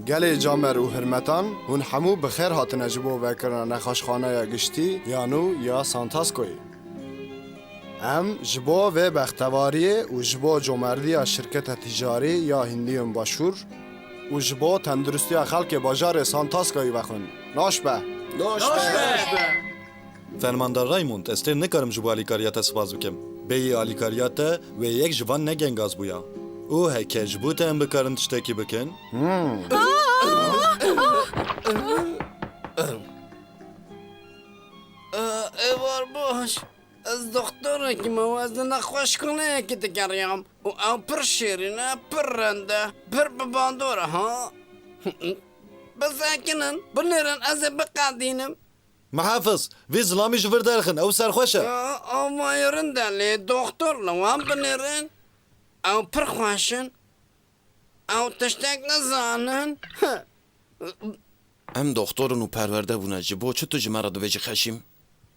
گلی جامر و هرمتان هون همو بخیر هاتن جبو وکرن نخاشخانه یا گشتی یانو یا سانتاسکوی. ام جبو و بختواری و جبو جمردی یا شرکت تجاری یا هندیم باشور و جبو تندرستی خلق باجار سانتاسکوی بخون. ناش به. فرماندار رایموند استر نکارم جبو آلیکاریات سپاس بکم. بی آلیکاریات و یک جوان نگنگاز بویا. او هکه جبو تا ام بکارن تشتکی بکن؟ ایوار باش از دختره که موازه نخوش کنه که تگریم و او پر شیرینه پر رنده پر بباندوره ها بساکنن بنیرن از بقادینم محافظ وی ظلامی جور درخن او سرخوشه او مایرن دلی دکتر لوان بنیرن او پر خوشن او تشتک نزانن ام دکترن و پرورده بونه جبو چطور جمعه دویجی خشیم؟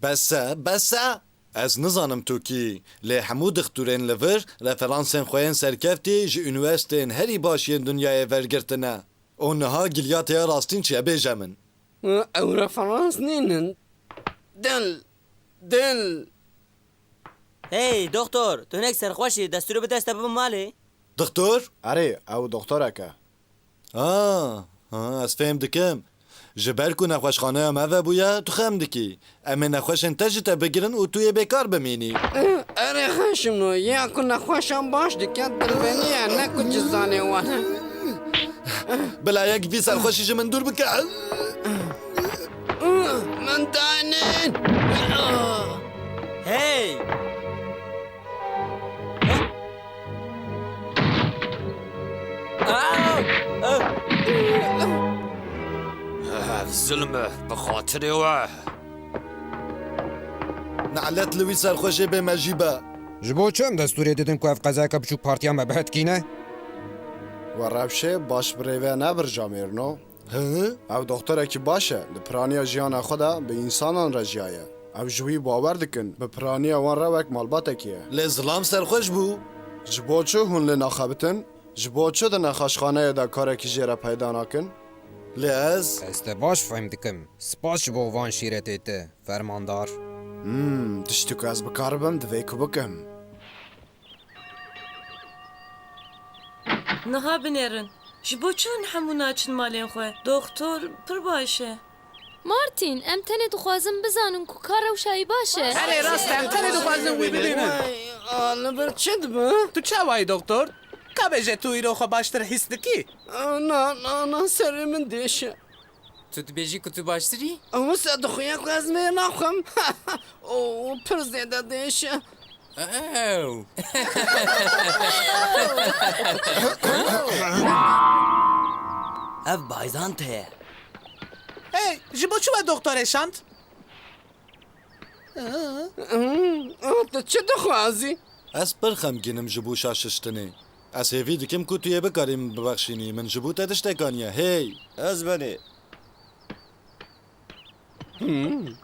بسه از نظانم تو کی لی همو دختورین لور رفرانسین خوین سرکفتی جی انوستین هری باشین دنیای ورگرتنه اونها گلیات یا راستین چیه بیجمن او رفرانس نینن دل هی دکتر تو هنک سرخوشی دستور بده است ببم مالی دکتر؟ اره او دکتره که از فهم دکم جبر کو نخوشخانه هم اوه بویا تو خم دکی اما نخوشن تجتا بگیرن و توی بیکار بمینی اره خشم نو یا کو نخوشم باش دکت دلبنیه نکو جزانه وانه بلا یک بی سرخوشی جو من دور بکن من دانین هی ظلمه بخاطر اوه نعلت لوی سرخوشی به مجیبه جبو چم دستوری دیدن که اف قضا که بچوک پارتیا مبهت کینه؟ و روشه باش بریوه نبر جامیرنو او دکتره که باشه ده پرانیا جیان خدا به انسانان رجیایه او جوی باور دکن به پرانیا وان روک مالباته کیه لی ظلام سرخوش بو جبو چو هون لی نخابتن جبو چو ده نخاشخانه ده کاره که جیره پیدا ناکن لی از استه باش فهم دکم سپاس جبو وان شیرت ایته فرماندار تشتو که از بکاربم دوی که بکم نها بنێرن ji bo çi hûn hemû naçin malên xwe doktor pir baş e مارتین ام تنه دخوازم بزانم که کار روشایی باشه اره راست هم تنه دخوازم وی ببینم لبر چه دبه؟ تو چه وای دکتر؟ که بجه توی رو خو باشتر حس دکی؟ نه سری من دیشه تو دبیجی که تو باشتری؟ او ساده خویا که از می نخم او پر زیده دیشه اوه اف بایزان ته هی جبو چو دکتر شانت؟ تو چه دخوازی؟ از پر خمگینم جبو شاششتنی از هیوی دکم که توی بکاریم ببخشینی من جبو تدشتکانیه هی از بله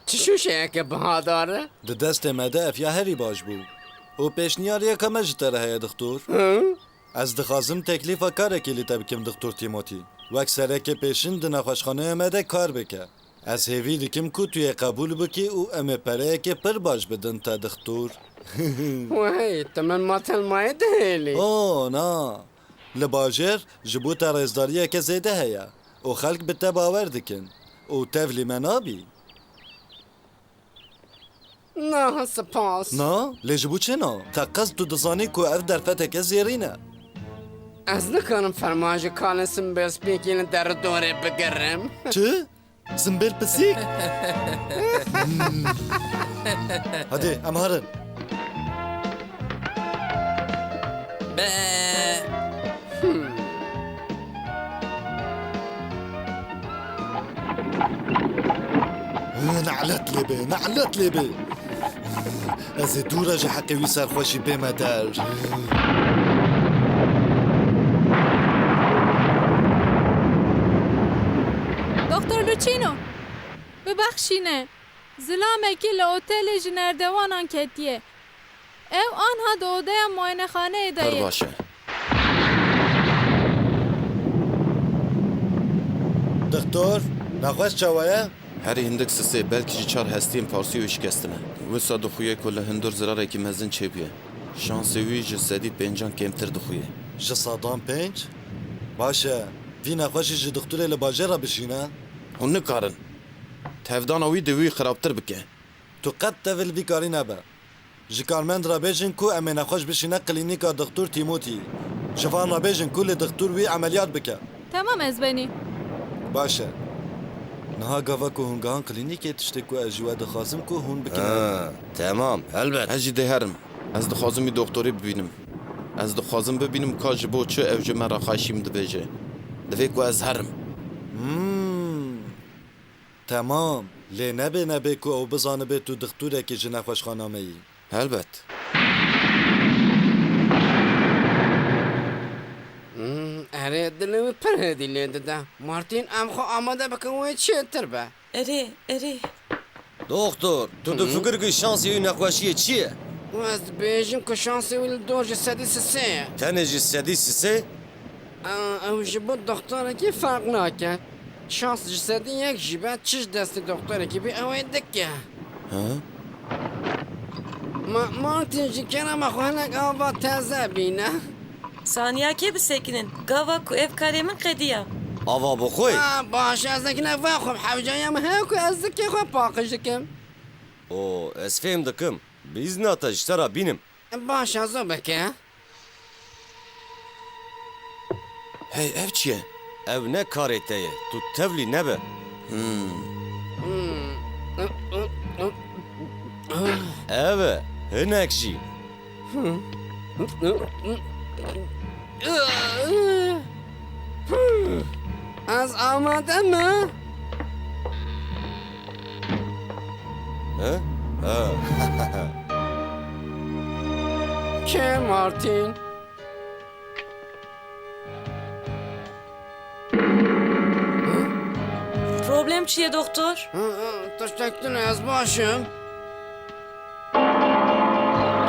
چی شوشه که بها داره؟ ده دست مده اف یا هری باش بو او پیشنیاری که مجتره هیا دکتور از دخوازم تکلیف کاره کلی تبکم دکتور تیموتی و اکثره که پیشن ده نخوشخانه مده کار بکه از هیوی دکم که توی قبول بکی او امه پره که پر باش بدن تا دکتور وای تمن ماتل مای دهیلی اوه نا لباجر جبو تا رزداریه که زیده هیا او خلق به باور دکن او تفلی منابی نه سپاس نا لجبو چنا تقصد تو دزانی کو اف در فتک زیرینه از نکنم فرماج کالسم بس بیکین در دوره بگرم چه؟ زنبیل پسیک؟ هادی امهارن نعلت لبه از دوره جه حقیوی سرخوشی بمدر دکتر لوچینو ببخشینه زلامکی لعوتل جنردوانان کتیه او آنها دوده معاینه خانه پر دایه باشه دکتۆر نەخۆش چاوایە؟ هەری هندێک سسێ بەلکی ji çar hestiyên Farsî û şikestine. Wisa dixuye ku li hindur zirarekî mezin çêbûye. Şansê wî ji sedî pêncan kêmtir dixuye. ji sadan pênc? Baş e, vî nexweşî ji dixturê li bajêra bişîne? Hûn nikarin. Tevdana wî di wî xirabtir bike. Tu qet tevil vî karî nebe. Ji karmend rabêjin ku em ê nexweş bişîne klînîka dixtur Tîmotî. Ji van rabêjin ku lê dixtur wî emeliyat bike. Tamam ezbenî. Baş e. Niha gava ku hûn gihan klînîkê tiştê ku ez ji we dixwazim ku hûn bikin. Tamam elbet. Ez jî dê herim. Ez dixwazim wî doktorê bibînim. Ez dixwazim bibînim ka ji bo çi ew ji me re xweşîm dibêje. Divê ku ez herim. Tamam. Lê nebê ku ew bizanibe tu dixturekî ji nexweşxana me yî. Helbet. Erê dilê wî pir hêdî lê dide. Martin em xwe amade bikin wê çêtir be. Erê, erê. Doktor, tu difikir ki şansê wî nexweşiyê çi ye? Ez dibêjim ku şansê wî li dor ji sedî sisê ye. Tenê ji sedî sisê? Ew ji bo doktorekî fark nake. Şans ji sedî yek jî be çiş destê doktorekî bî ew ê dike. Ha? Martin ji kerema xwe hinek ava teze bîne. Saniyakê bisekinin. Gava ku ev karê min qediya. Ava bixwe? Baş ez dikine ve xwe hewcaya me heye ku ez dikê xwe paqij dikim. O, ez fêm dikim. Bîzna te ji te re bînim. Baş ez o bike. Hey ev çi ye? Ev ne karê te ye. Tu tevlî nebe. Ev e, hinek jî. Ez amade mi? Ha? Ha. Ke Martin? Problem çiye doktor? Teşekkür ez başım.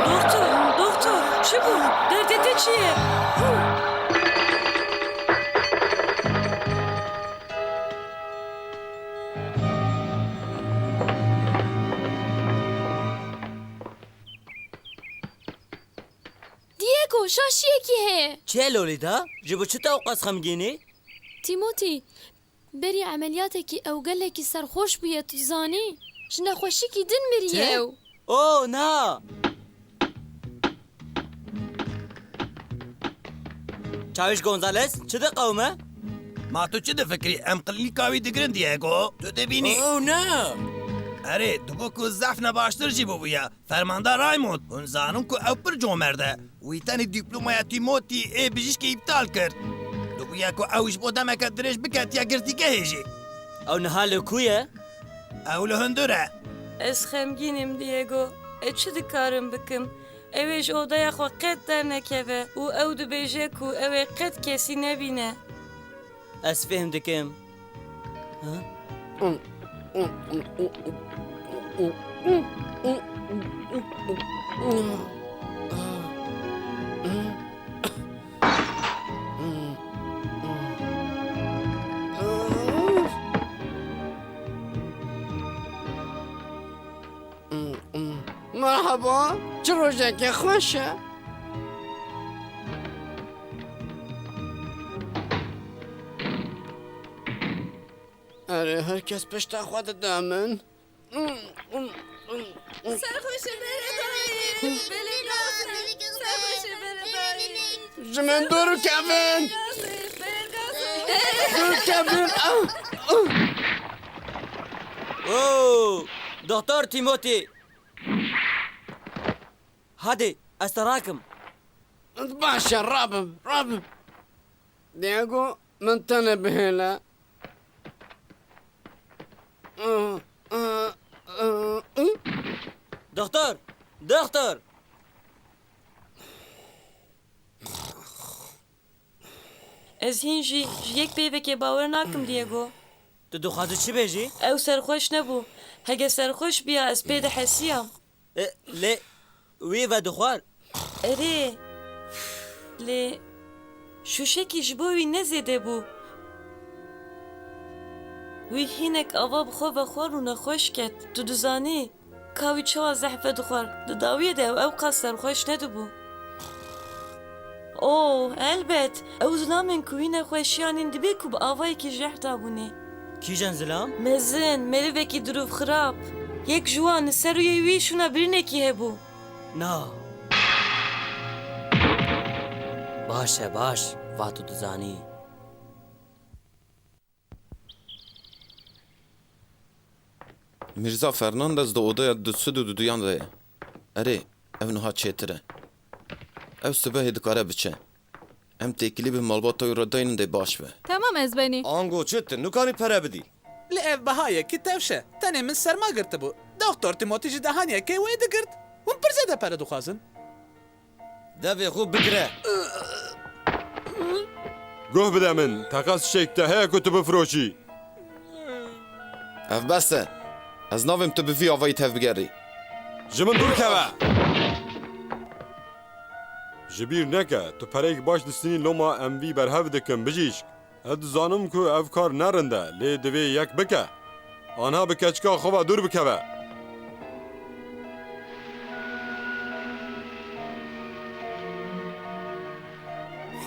Doktor, doktor. Çi bu? Derdete çiye? Diego şaşiyekî heye. چه لولیدا؟ ji bo çi te awqas xemgînî? Tîmotî, berî emeliyatekî ew gelekî serxweş bûye tu zanî. Ji nexweşîkî din miriye ew. Oh na! Çawiş Gonzales, çi diqewme? Ma tu çi difikirî em klînîka wî digirin Diego? Tu dibînî? Oh ne? Erê, dibû ku zefne baştir jî bibûye. Fermanda Raymond, hûn zanin ku ew pir comerde. Wî tenê dîplomaya Tîmotî ê bijîşkê îptal kir. Dibûye ku ew ji bo demeke dirêj biketiye girtîgehê jî. Ew niha li ku ye? Ew li hundir e. Ez xemgînim Diego. Çi dikarim bikim? Ew ê ji odaya xwe qet dernekeve û ew dibêje ku ew ê qet kesî nebîne. Ez fêm dikim. Merhaba. Çi rojekê xweş e? Erê herkes pişta xwe dide min. Serxweşê beredayî. Serxweşê beredayî. Ji min dur kevin. Dur kevin. Oh! Doktor Timothy! Hadi, ez te rakim. Başa rabim. Diego min tene bihêle. Doktor! Doktor! Ez hîn jî ji yek peyvekê bawer nakim Diego. Tu dixwazî çi bêjî? Ew serxweş nebû. Hege serxweş biya ez pê dihesiyam. Lê wî ve dixwar. Erê. Lê şûşekî ji bo wî nezêde bû. وی هینک آوا بخوا و خوار و نخوش کت تو دزانی کاوی چوا زحفه دخوار دداویه ده او قاس سرخوش ندبو اوه البت او ظلامن کوی نخوشیانین دبی کو با آوایی که جح دابونی کیجان زلام؟ مزن مروه کی دروف خراب یک جوان سروی وی شونا برینه کی هبو نا باشه باش واتو دزانی Mirza Fernandez da odaya duyan ve ere ev nuha çetire. Ev sibehê dikare biçe. Em tekilî bi malbata ra daynin de baş be. Tamam ezbeni. آنگو چت نکانی پره بدی li ev bahayekî tevşe. Tenê min serma girtibû. Doktor Timothy ji dehaniyekê wê digirt. Hûn pir zêde pere dixwazin. دوی خوب بگره گوه بده من تقاس شکته هیا که تو بفروشی Ev beste. Ez navim tu bi vî avayî tev bigerî. جمن دور که جبیر نکه تو پریک باش دستینی لوما ام وی برهو دکم بجیشک اد زانم که اف کار نرنده لی دوی یک بکه آنها به کچکا خواه دور بکه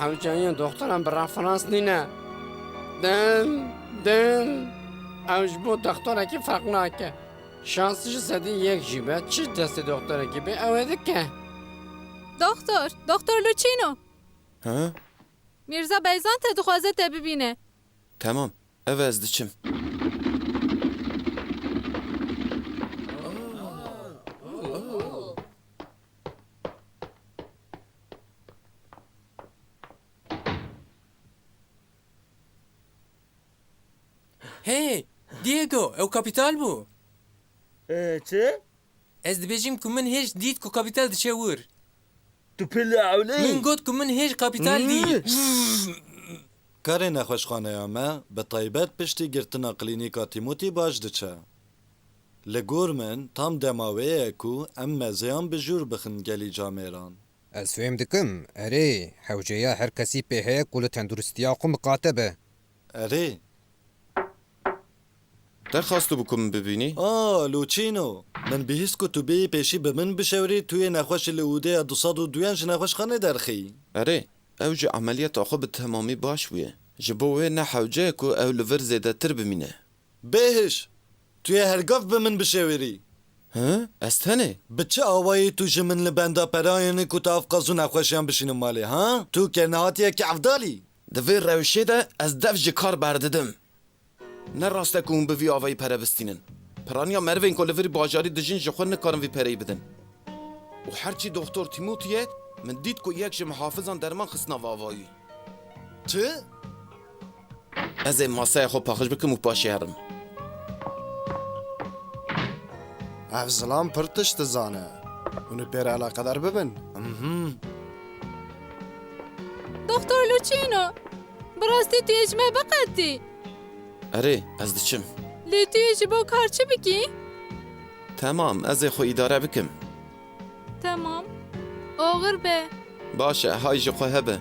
حوجایان دخترم به رفرانس نینه دن اوش بو دختره که فرق ناکه شانسش زدی یک جیبه چی دست دختره که به اوه دکه دکتر لوچینو Ha? میرزا بیزان te dixwaze te bibîne. Tamam. Ev ez diçim. Hey, Diego, ew kapital bû. چه؟ Ez dibêjim ku min hêj dît ku kapital diçe wir. تو پله اولی Min got ku min hêj kapital dît. Karê nexweşxaneya me bi taybet piştî girtina klînîka Tîmotî baş diçe. Li gor min tam dema wê ye ku em mezeyan bi jûr bixin gelî camêran. Ez fêm dikim erê hewceya her kesî pê heye ku li tenduristiya xwe miqate be. Erê, Derxast tu bu min bibînî? Luçîno, min bihîst ku tu bêyî pêşî bi min bişewirî tu yê nexweşê li ûdeya 202 ji nexweşxanê derxî. Erê, ew ji emeliyata xwe bi temamî baş bûye. Ji bo wê ne hewce ku ew li vir zêdetir bimîne. Bêhîş, tu yê hergav bi min bişewirî. Ha? Ez tenê? Bi çi awayî tu ji min li benda perayên ku tu ev qazû nexweşiyan bişînin malê, ha? Tu kernehatiye evdalî. Di vê rewşê de ez dev ji kar berdidim. Ne rast e ku hûn bi vî avayî pere bistînin. Piraniya mervên ku li virî bajarî dijin ji xwe nikarin vî pereyê bidin. û herçî doktor Tîmotîye min dît ku yek ji mihafizan derman xistina ve avayî. Çi? Ez ê masaya xwe paxij bikim û paşê herim. ev zilam pir tişt dizane hûn ê pêr eleqedar bibin دکتر لوچینو براستی tu yê ji me biqetî. Erê, ez diçim. Lê tu yê ji bo kar çi bikî? Tamam, ez ê xwe îdare bikim. Tamam. Oğur be. Baş e, hay ji xwe hebe.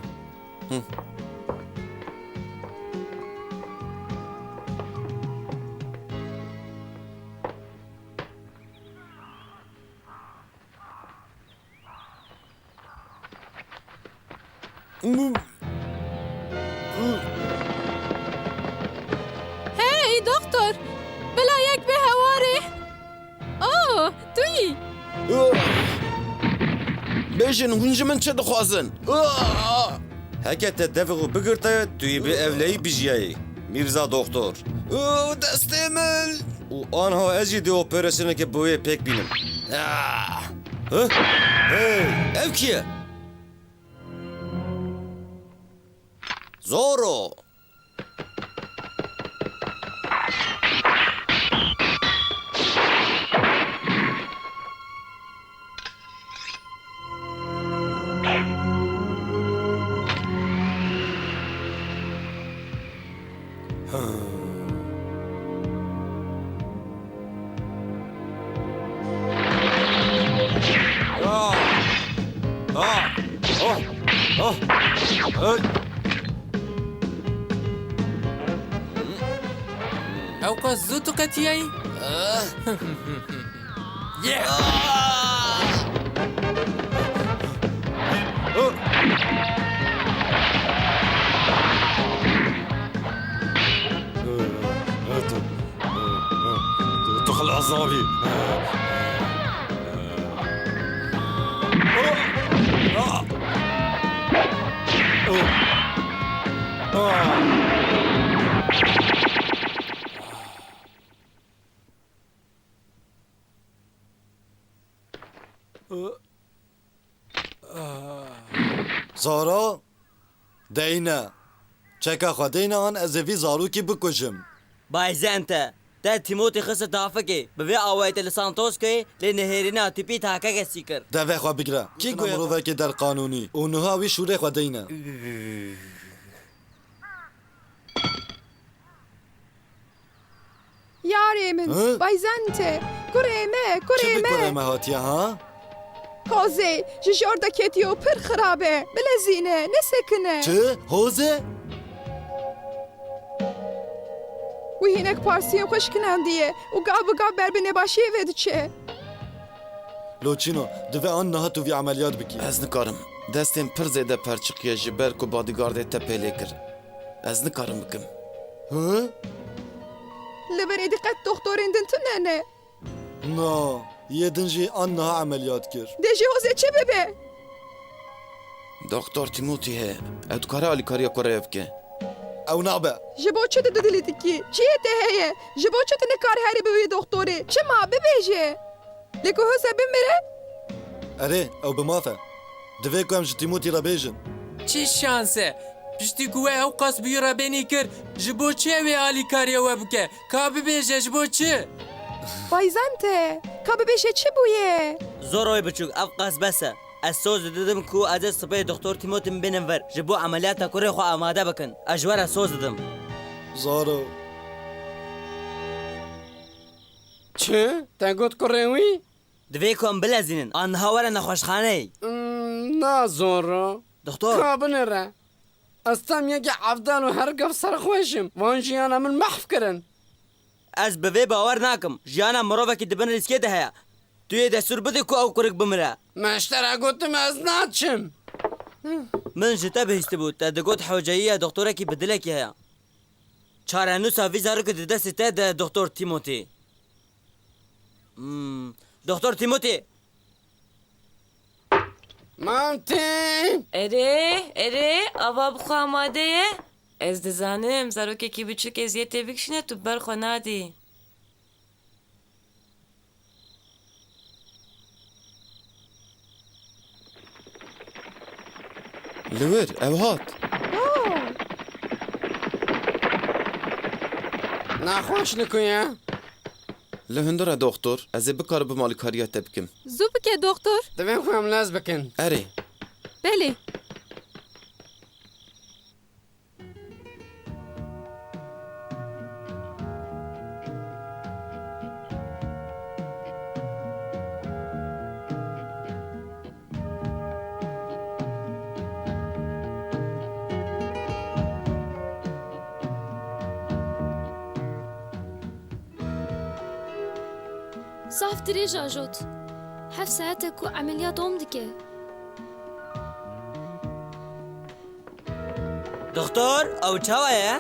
Hey doktor. Bila yek be hewarê. Tu yî. Bêjin hûn ji min çi dixwazin? هکه ته دوی خو بگرته توی به اولهی بیجیایی میرزا دکتر Destê min! و آنها ازی دی اپراسیونه که بوی پک بینم هی ev کیه؟ زورو ئەو قەس زوو تو قەتیایی؟ دخل عصابي زارا دینا چکا خودینا آن از وی زارو کی بکشم بايزه انت تا تيموتي خصة تافكي بفي اويت لسانتوس كي لنهيرنا تبي تاكا سيكر دوه خوا بگره کی نمروه که در قانونی اونها وی شوره خودینا یاری من بایزنته کرمه چه بکرمه هاتیه ها؟ حوزه جشورده کتیو پر خرابه بلزینه نسکنه چه؟ حوزه؟ و هینک پارسیم خوش کنندیه و گاب بر بینه باشیه ود چه لوچینو دوه آن نها تو وی عملیات بکی Ez nikarim. Destên pir zêde perçiqiye ji ber ku bodyguardê te pêlê kir. Ez nikarim bikim. لبری دقت دکترین دن تو نه نا یدن جی آن نها عملیات کر دیجی حوزه چه ببه Doktor Timothy he. Ew dikare alîkariya xwe rêv bike. او نابه جبو چه ده دلی دکی چیه ده هیه جبو چه ده نکار هری بوی دکتری چه ما ببیجه لکو حوزه بمیره اره او بمافه دوه که هم جی تیموتی را بیجن چی شانسه پشتی کوه ئەو قەس بیڕەبێنی کرد ji بۆ چێوێ ئالیکاریەوە بکە کا ببێژە ji بۆ چ بایزنته کا ببیجه چه بویه زوروي بچوك افقس بس السوز ددم كو ازا سبي دكتور تيموتي بننفر جبو عمليات كوري خو اماده بكن اجوار السوز ددم زارو چه؟ تا گوت کڕێوی؟ دويكم بلازينن ان هاورا نخوشخانه نا زۆڕۆ دكتور کا بنێرە ئەستام یەکی عەفدان و هەرگەف سەرخۆشم وان ژیانە من مەحف کردن از بوي باور ناكم جانا مروفك دبن ريسكي ده هيا توي دستور بدي كو او كورك بمرا مەشتەرە گوتم ئەس ناچم من جتا بهستبو تا دقوت حوجاية دكتوركي بدلك هيا چارانو سافي زارو كده دست ده دكتور تيموتي دكتور تيموتي مامتین اره آوا بخوا آماده از دزانم زاروکه کی بچوک ازیته بکشنه تو برخوا نادی Li wir ew hat. ناخۆش نکویە Li hundira doktor ez ê bikaribim alîkariya te bikim. زو بکه دکتر دەبێن خۆم لاز بکەن Erê. بله صاف درێژ ئاژۆت هەف ساعتێک و عملیات ئۆم دکێ دكتور او چاوه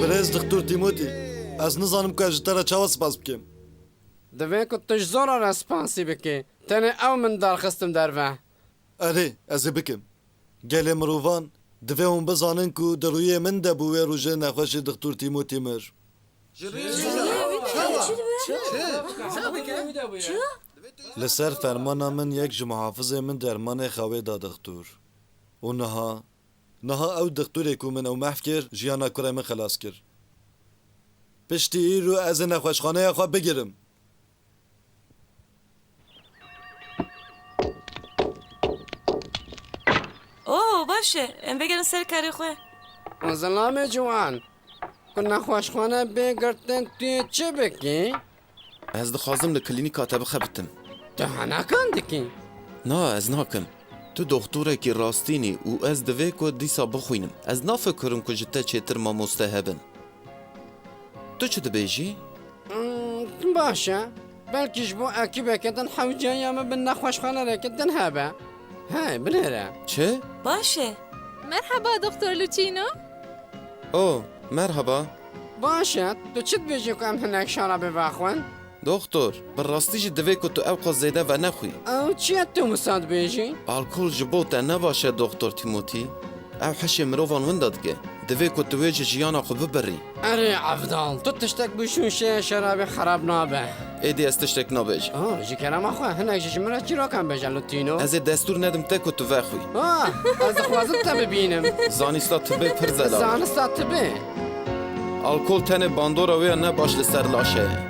برز دکتور تیموتی از نزانم که جتره چاوا سپاس بکم دەبێت کو تش زۆرە ڕەسپانسی بکە تەنێ ئەو من داڕخستم دەرڤە اره از بکم گله مروان دوه هم بزانن که درویه من ده بوه روژه نخوش دکتور تیموتی مر لسر فرمانا من یک جمحافظ من درمان خواه دا دکتور و نها او دکتوری که من او محف کر جیانا کره من خلاص کر پشتی ای رو از نخوشخانه خواه بگیرم اوه باشه ام بگیرن سر کاری خواه زەڵامێ جوان کو نەخۆشخانە بێگرتن توێ چ بکەی؟ Ez dixwazim li klînîka te bixebitim. Tu henekan dikî? Na ez nakim. تو دکتورێکی راستینی û ez divê ku dîsa bixwînim. Ez nafikirim ku ji te çêtir mamoste hebin. Tu çi dibêjî? باشە بەلکیش بۆ ئەکیبێکەدەن حەوجەیەمە بن نەخۆشخانەرێکتن هەبە های بنێرە Çi? باشه مرحبا دكتور لوتينو. O, merhaba. باشە تو چت بێژی و ئەم هەنێک شارە بباخۆن Doktor, bi rastî jî divê ku tu ew qas zêde ve nexwî. ئەو چیە تو مساد بێژی؟ Alkol ji bo te ne baş e Doktor Timotî. Ew heşê mirovan winda dike. Divê ku tu wê ji jiyana xwe biberî. ئەرێ ئەفداڵ تو تشتێک بشون شێ شەرابێ خراپ نابێ Êdî ez tiştek nabêjim. ji keremaxwe hinek ji min re çîrokan bêje Lutîno Ez ê destûr nedim te ku tu vexwî. ez dixwazim te bibînim Zanîsta tibê pir zelal. zanista tibê Alkol tenê bandora wê ne baş li ser laşe ye.